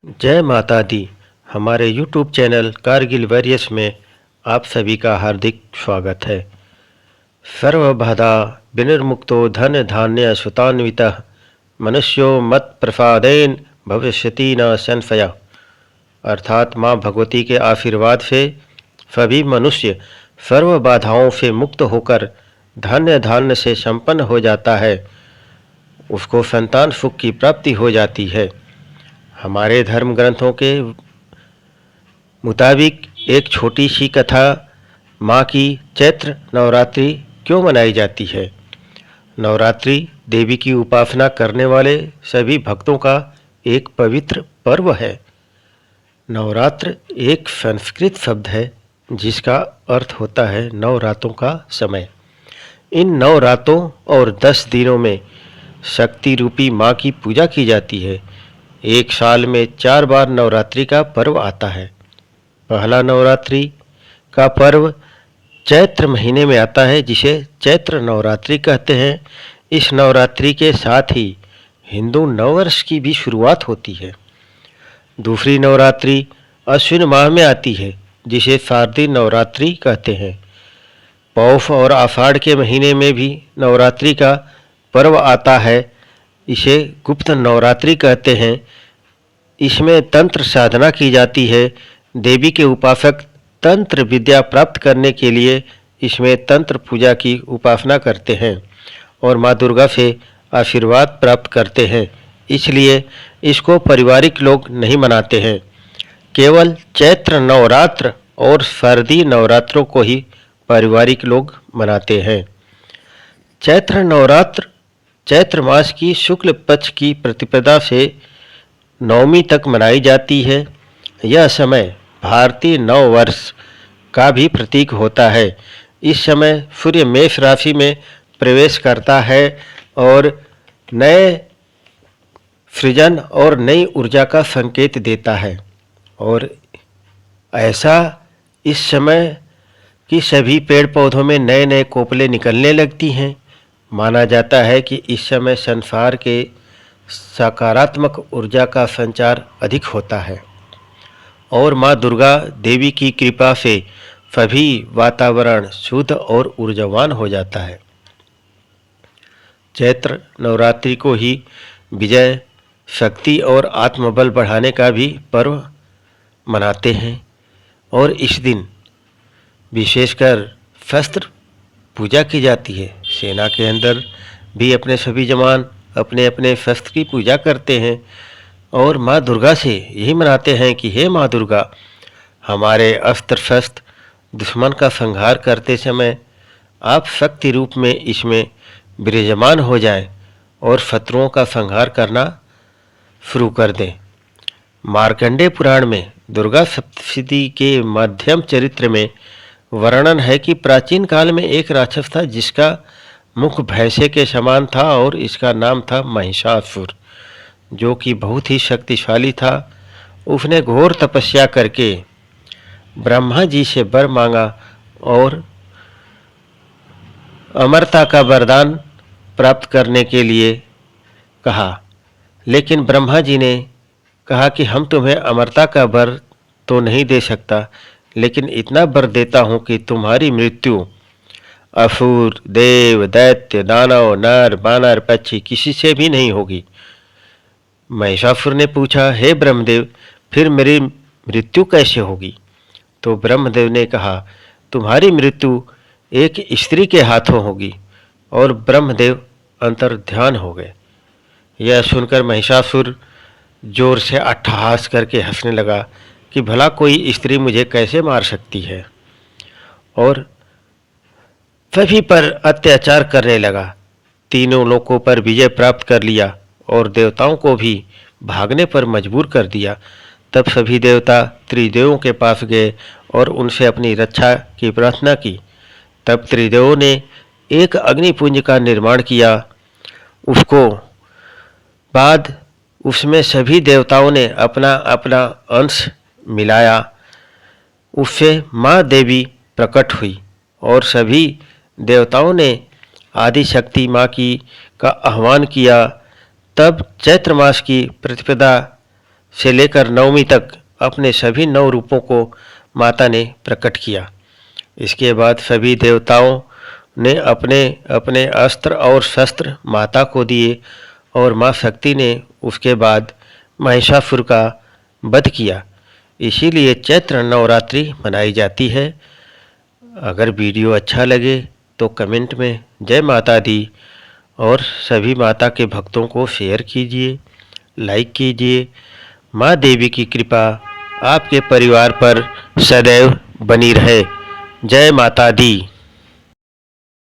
जय माता दी। हमारे YouTube चैनल कारगिल वॉरियर्स में आप सभी का हार्दिक स्वागत है। सर्वबाधा विनिर्मुक्तो धन धान्य सुतान्वितः मनुष्यो मत प्रसादेन भविष्यति न संशय। अर्थात माँ भगवती के आशीर्वाद से सभी मनुष्य सर्व बाधाओं से मुक्त होकर धन्य धान्य से संपन्न हो जाता है। उसको संतान सुख की प्राप्ति हो जाती है। हमारे धर्म ग्रंथों के मुताबिक एक छोटी सी कथा माँ की चैत्र नवरात्रि क्यों मनाई जाती है। नवरात्रि देवी की उपासना करने वाले सभी भक्तों का एक पवित्र पर्व है। नवरात्र एक संस्कृत शब्द है जिसका अर्थ होता है 9 रातों का समय। इन 9 रातों और 10 दिनों में शक्ति रूपी माँ की पूजा की जाती है। एक साल में 4 बार नवरात्रि का पर्व आता है। पहला नवरात्रि का पर्व चैत्र महीने में आता है जिसे चैत्र नवरात्रि कहते हैं। इस नवरात्रि के साथ ही हिंदू नववर्ष की भी शुरुआत होती है। दूसरी नवरात्रि अश्विन माह में आती है जिसे शारदीय नवरात्रि कहते हैं। पौष और आषाढ़ के महीने में भी नवरात्रि का पर्व आता है। इसे गुप्त नवरात्रि कहते हैं। इसमें तंत्र साधना की जाती है। देवी के उपासक तंत्र विद्या प्राप्त करने के लिए इसमें तंत्र पूजा की उपासना करते हैं और माँ दुर्गा से आशीर्वाद प्राप्त करते हैं। इसलिए इसको पारिवारिक लोग नहीं मनाते हैं। केवल चैत्र नवरात्र और शारदीय नवरात्रों को ही पारिवारिक लोग मनाते हैं। चैत्र नवरात्र चैत्र मास की शुक्ल पक्ष की प्रतिपदा से नवमी तक मनाई जाती है। यह समय भारतीय नव वर्ष का भी प्रतीक होता है। इस समय सूर्य मेष राशि में प्रवेश करता है और नए सृजन और नई ऊर्जा का संकेत देता है। और ऐसा इस समय कि सभी पेड़ पौधों में नए नए कोपले निकलने लगती हैं। माना जाता है कि इस समय संसार के सकारात्मक ऊर्जा का संचार अधिक होता है और माँ दुर्गा देवी की कृपा से सभी वातावरण शुद्ध और ऊर्जावान हो जाता है। चैत्र नवरात्रि को ही विजय, शक्ति और आत्मबल बढ़ाने का भी पर्व मनाते हैं और इस दिन विशेषकर शस्त्र पूजा की जाती है। सेना के अंदर भी अपने सभी जवान अपने अपने शस्त्र की पूजा करते हैं और माँ दुर्गा से यही मनाते हैं कि हे माँ दुर्गा, हमारे अस्त्र शस्त्र दुश्मन का संहार करते समय आप शक्ति रूप में इसमें विराजमान हो जाएं और शत्रुओं का संहार करना शुरू कर दें। मार्कंडेय पुराण में दुर्गा सप्तशती के मध्यम चरित्र में वर्णन है कि प्राचीन काल में एक राक्षस था जिसका मुख भैंसे के समान था और इसका नाम था महिषासुर, जो कि बहुत ही शक्तिशाली था। उसने घोर तपस्या करके ब्रह्मा जी से वर मांगा और अमरता का वरदान प्राप्त करने के लिए कहा, लेकिन ब्रह्मा जी ने कहा कि हम तुम्हें अमरता का वर तो नहीं दे सकता, लेकिन इतना वर देता हूँ कि तुम्हारी मृत्यु असुर, देव, दैत्य, दानव, नर, बानर, पक्षी किसी से भी नहीं होगी। महिषासुर ने पूछा, हे ब्रह्मदेव, फिर मेरी मृत्यु कैसे होगी? तो ब्रह्मदेव ने कहा, तुम्हारी मृत्यु एक स्त्री के हाथों होगी। और ब्रह्मदेव अंतर्ध्यान हो गए। यह सुनकर महिषासुर जोर से अट्टहास करके हंसने लगा कि भला कोई स्त्री मुझे कैसे मार सकती है, और सभी पर अत्याचार करने लगा। तीनों लोकों पर विजय प्राप्त कर लिया और देवताओं को भी भागने पर मजबूर कर दिया। तब सभी देवता त्रिदेवों के पास गए और उनसे अपनी रक्षा की प्रार्थना की। तब त्रिदेवों ने एक अग्निपुंज का निर्माण किया। उसको बाद उसमें सभी देवताओं ने अपना अपना अंश मिलाया। उससे माँ देवी प्रकट हुई और सभी देवताओं ने आदि शक्ति माँ की का आह्वान किया। तब चैत्र मास की प्रतिपदा से लेकर नवमी तक अपने सभी 9 रूपों को माता ने प्रकट किया। इसके बाद सभी देवताओं ने अपने अपने अस्त्र और शस्त्र माता को दिए और माँ शक्ति ने उसके बाद महिषासुर का वध किया। इसीलिए चैत्र नवरात्रि मनाई जाती है। अगर वीडियो अच्छा लगे तो कमेंट में जय माता दी और सभी माता के भक्तों को शेयर कीजिए, लाइक कीजिए। माँ देवी की कृपा आपके परिवार पर सदैव बनी रहे। जय माता दी।